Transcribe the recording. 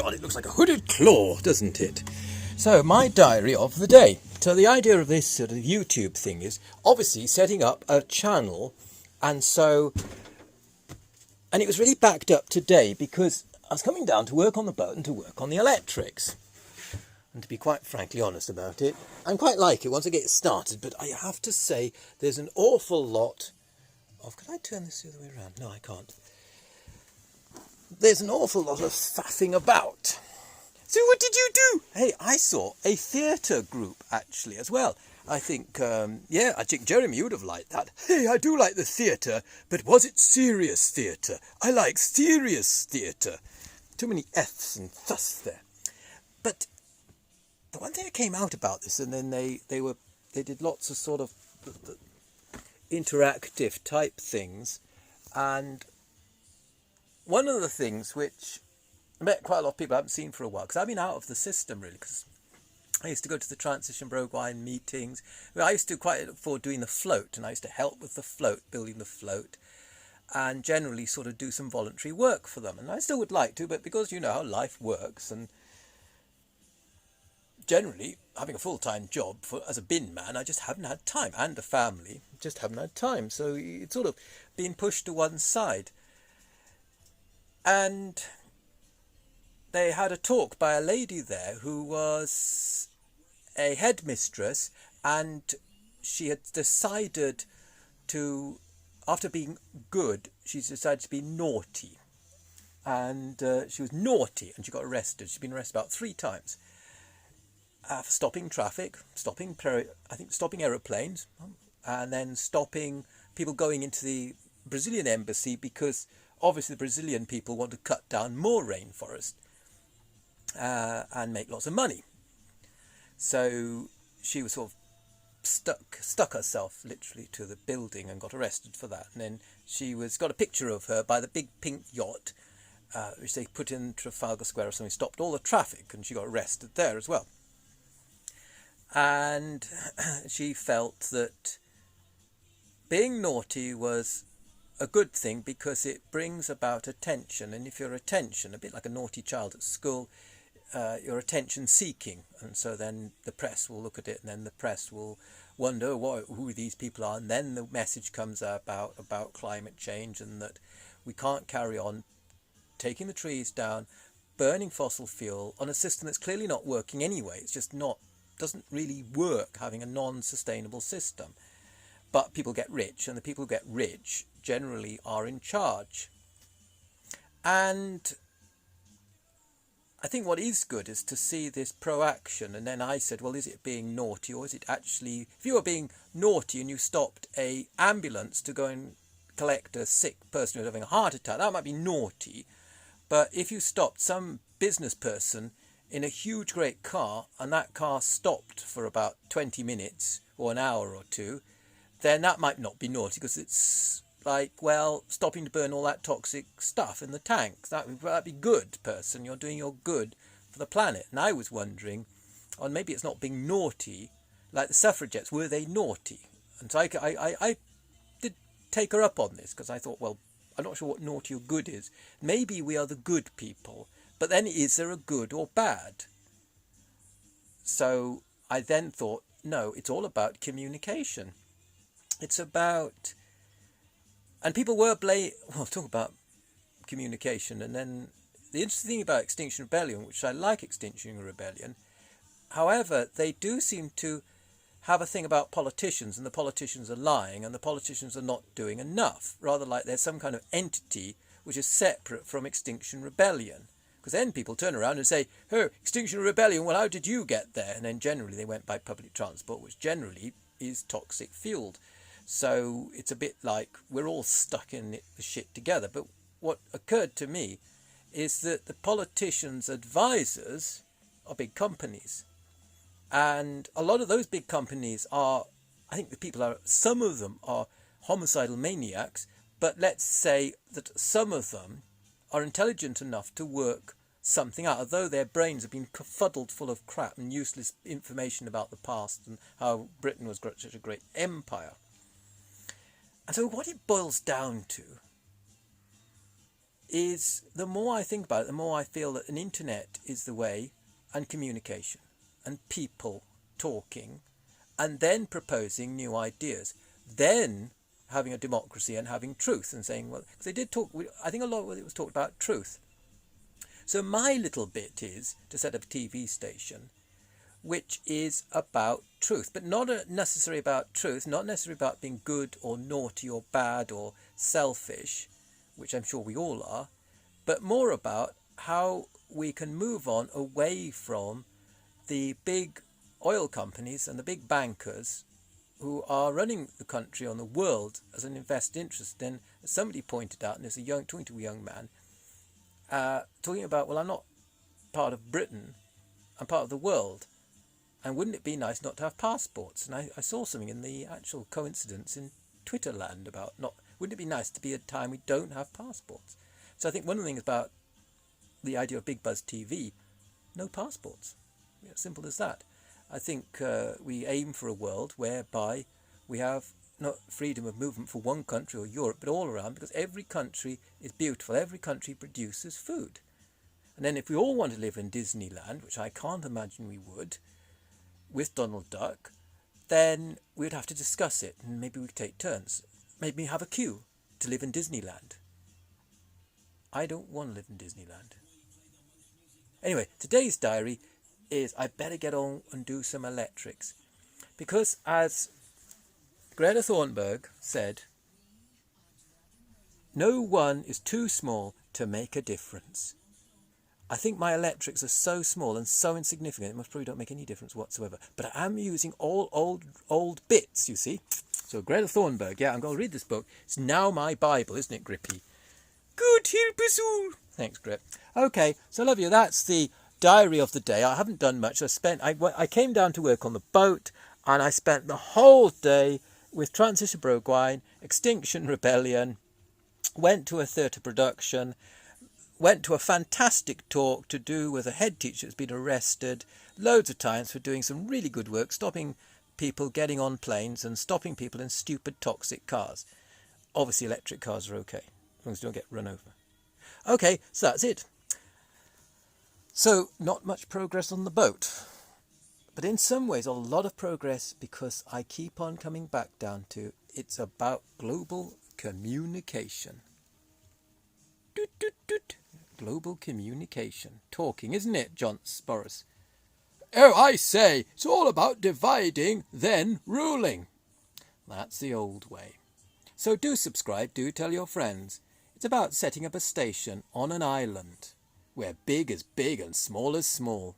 God, it looks like a hooded claw, doesn't it? So, my diary of the day. So the idea of this sort of YouTube thing is obviously setting up a channel, and it was really backed up today because I was coming down to work on the boat and to work on the electrics. And to be quite frankly honest about it, I quite like it once I get it started, but I have to say there's an awful lot of... Could I turn this the other way around? No, I can't. There's an awful lot of faffing about. So what did you do? Hey, I saw a theatre group actually as well. I think, I think Jeremy would have liked that. Hey, I do like the theatre, but was it serious theatre? I like serious theatre. Too many F's and thus there. But the one thing that came out about this, and then they did lots of sort of the interactive type things, and one of the things which I met quite a lot of people I haven't seen for a while, because I've been out of the system really, because I used to go to the Transition Brogwine meetings. I used to quite look forward to doing the float, and I used to help with the float, building the float, and generally sort of do some voluntary work for them. And I still would like to, but because you know how life works, and generally having a full-time job as a bin man, I just haven't had time, and a family, just haven't had time. So it's sort of been pushed to one side. And they had a talk by a lady there who was a headmistress, and she had decided to, after being good, she decided to be naughty. And she was naughty, and she got arrested. She'd been arrested about 3 times for stopping traffic, stopping aeroplanes, and then stopping people going into the Brazilian embassy because obviously the Brazilian people want to cut down more rainforest and make lots of money. So she was sort of stuck herself literally to the building and got arrested for that. And then she got a picture of her by the big pink yacht, which they put in Trafalgar Square or something, stopped all the traffic, and she got arrested there as well. And she felt that being naughty was a good thing because it brings about attention, and if you're attention, a bit like a naughty child at school, you're attention seeking, and so then the press will look at it, and then the press will wonder who these people are, and then the message comes about climate change, and that we can't carry on taking the trees down, burning fossil fuel on a system that's clearly not working anyway. It's just doesn't really work having a non-sustainable system. But people get rich, and the people who get rich generally are in charge. And I think what is good is to see this proaction. And then I said, well, is it being naughty, or is it actually, if you were being naughty and you stopped a ambulance to go and collect a sick person who's having a heart attack, that might be naughty. But if you stopped some business person in a huge great car, and that car stopped for about 20 minutes or an hour or 2, then that might not be naughty, because it's like, well, stopping to burn all that toxic stuff in the tank. That'd be good, person. You're doing your good for the planet. And I was wondering, maybe it's not being naughty, like the suffragettes, were they naughty? And so I did take her up on this, because I thought, well, I'm not sure what naughty or good is. Maybe we are the good people, but then is there a good or bad? So I then thought, no, it's all about communication. It's about... And people were talk about communication, and then the interesting thing about Extinction Rebellion, which I like Extinction Rebellion, however, they do seem to have a thing about politicians, and the politicians are lying, and the politicians are not doing enough, rather like there's some kind of entity which is separate from Extinction Rebellion. Because then people turn around and say, oh, Extinction Rebellion, well, how did you get there? And then generally they went by public transport, which generally is toxic fueled. So it's a bit like we're all stuck in the shit together. But what occurred to me is that the politicians' advisors are big companies. And a lot of those big companies are, I think some of them are homicidal maniacs, but let's say that some of them are intelligent enough to work something out, although their brains have been fuddled full of crap and useless information about the past and how Britain was such a great empire. And so what it boils down to is the more I think about it, the more I feel that an internet is the way, and communication, and people talking, and then proposing new ideas, then having a democracy and having truth and saying, well, because they did talk, I think a lot of it was talked about truth. So my little bit is to set up a TV station which is about truth, but not necessarily about truth, not necessarily about being good or naughty or bad or selfish, which I'm sure we all are, but more about how we can move on away from the big oil companies and the big bankers who are running the country on the world as an invested interest. Then, as somebody pointed out, and there's talking to a young man, talking about, well, I'm not part of Britain, I'm part of the world. And wouldn't it be nice not to have passports? And I saw something in the actual coincidence in Twitter land about wouldn't it be nice to be a time we don't have passports? So I think one of the things about the idea of Big Buzz TV, no passports. Simple as that. I think we aim for a world whereby we have not freedom of movement for one country or Europe, but all around, because every country is beautiful. Every country produces food. And then if we all want to live in Disneyland, which I can't imagine we would, with Donald Duck, then we'd have to discuss it, and maybe we could take turns. Maybe have a queue to live in Disneyland. I don't want to live in Disneyland. Anyway, today's diary is I better get on and do some electrics. Because as Greta Thunberg said, no one is too small to make a difference. I think my electrics are so small and so insignificant, it must probably don't make any difference whatsoever. But I am using all old bits, you see. So Greta Thunberg, I'm going to read this book. It's now my Bible, isn't it, Grippy? Good help us all. Thanks, Grip. Okay, so love you. That's the diary of the day. I haven't done much. I came down to work on the boat, and I spent the whole day with Transistor Brogwine, Extinction Rebellion, went to a theatre production, went to a fantastic talk to do with a head teacher that's been arrested loads of times for doing some really good work, stopping people getting on planes and stopping people in stupid toxic cars. Obviously electric cars are okay, as long as you don't get run over. Okay, so that's it. So not much progress on the boat, but in some ways a lot of progress, because I keep on coming back down to it's about global communication. Doot, doot, doot. Global communication. Talking, isn't it, John Boris? Oh, I say, it's all about dividing, then ruling. That's the old way. So do subscribe, do tell your friends. It's about setting up a station on an island, where big is big and small is small.